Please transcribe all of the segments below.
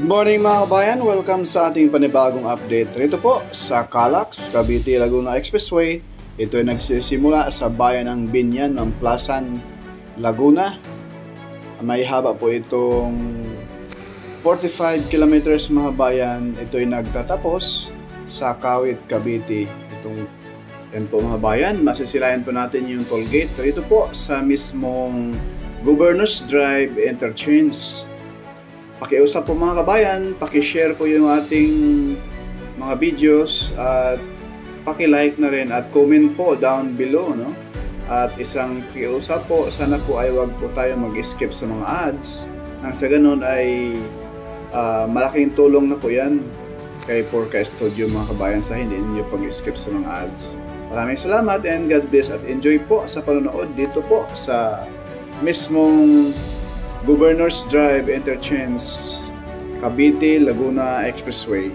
Good morning mga kabayan, welcome sa ating panibagong update. Rito po sa Calax, Cavite, Laguna Expressway. Ito ay nagsisimula sa bayan ng Binyan, Mamplasan, Laguna. May haba po itong 45 kilometers mga kabayan. Ito ay nagtatapos sa Kawit, Cavite. Yan po mga bayan, masisilayan po natin yung toll gate. Rito po sa mismong Governors Drive Interchange. Pakiusap po mga kabayan, pakishare po yung ating mga videos at paki-like na rin at comment po down below, no? At isang pakiusap po, sana po ay wag po tayo mag-skip sa mga ads. Nang sa ganun ay malaking tulong na po yan kay Porca Studio mga kabayan sa hindi ninyo pag-skip sa mga ads. Maraming salamat and God bless at enjoy po sa panonood dito po sa mismong Governors Drive Interchange, Cavite, Laguna Expressway.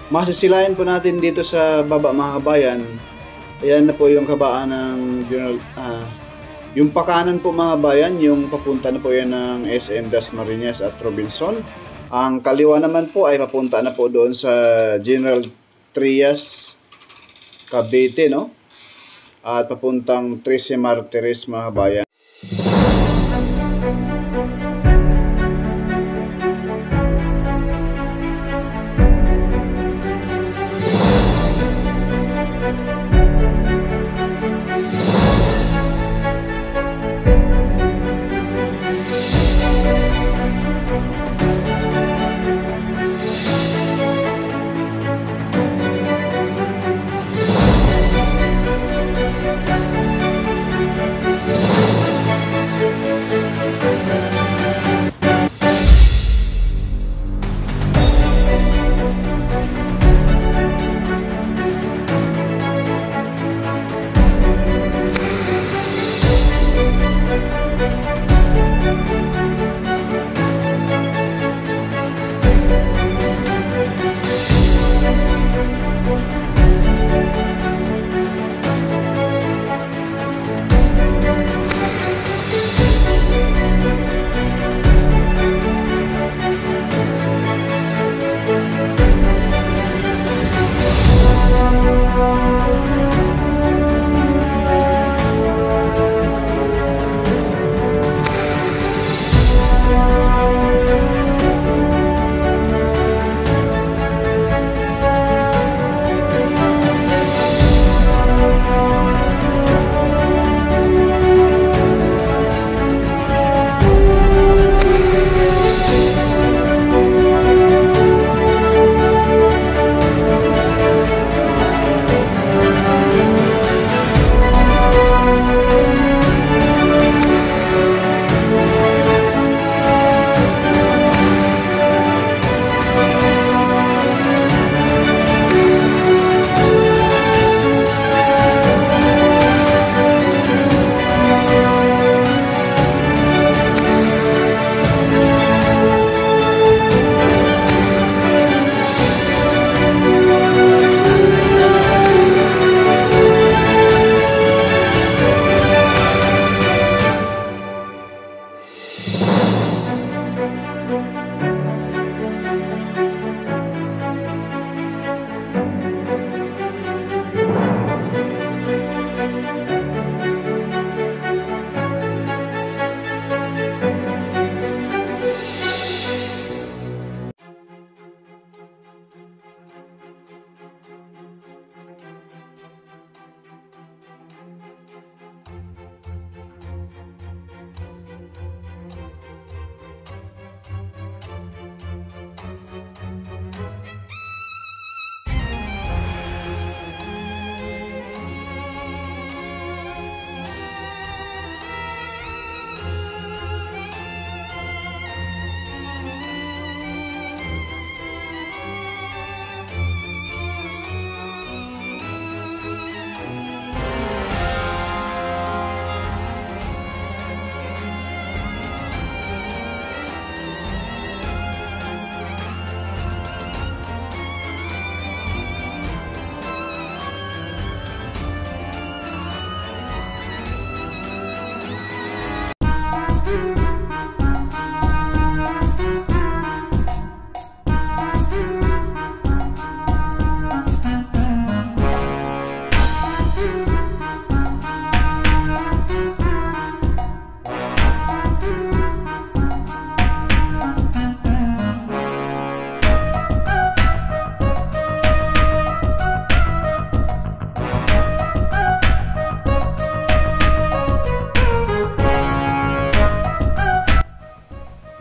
Masisilayan po natin dito sa baba mga kabayan. Ayan na po yung kabaan ng yung pakanan po mga kabayan, yung papunta na po yan ng SM Dasmariñas at Robinson. Ang kaliwa naman po ay papunta na po doon sa General Trias, Cavite, no? At papuntang Trece Martires, mga kabayan.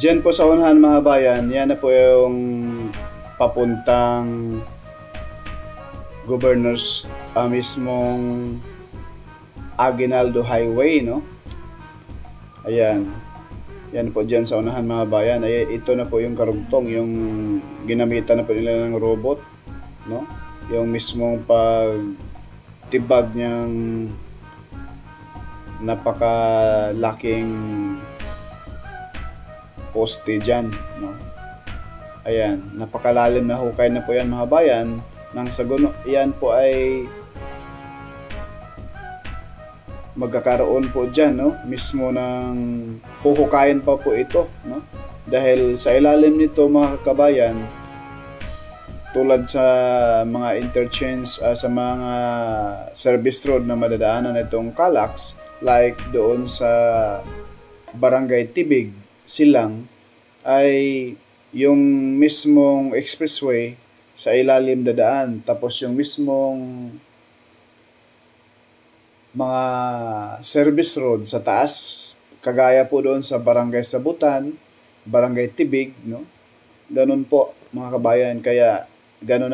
Diyan po sa unahan, mga bayan, yan na po yung papuntang Governor's mismong Aguinaldo Highway, no? Ayan. Yan po dyan sa unahan, mga bayan. Ay, ito na po yung karugtong, yung ginamitan na po nila ng robot, no? Yung mismong pagtibag niyang napakalaking poste dyan, no? Ayan, napakalalim na hukay na po yan, mga bayan. Nang sa guno, yan po ay magkakaroon po dyan, no? Mismo ng huhukayin pa po ito, no? Dahil sa ilalim nito, mga kabayan, tulad sa mga interchange, sa mga service road na madadaanan itong Calax, like doon sa Barangay Tibig, Silang, ay yung mismong expressway sa ilalim dadaan, tapos yung mismong mga service road sa taas, kagaya po doon sa Barangay Sabutan, Barangay Tibig, no? Ganun po mga kabayan, kaya ganun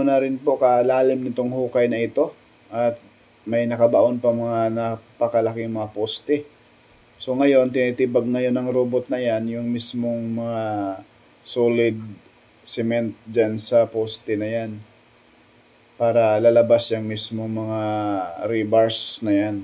na rin po kalalim nitong hukay na ito, at may nakabaon pa mga napakalaking mga poste. So ngayon, tinitibag ngayon ng robot na yan yung mismong mga solid cement dyan sa poste na yan para lalabas yung mismong mga rebars na yan.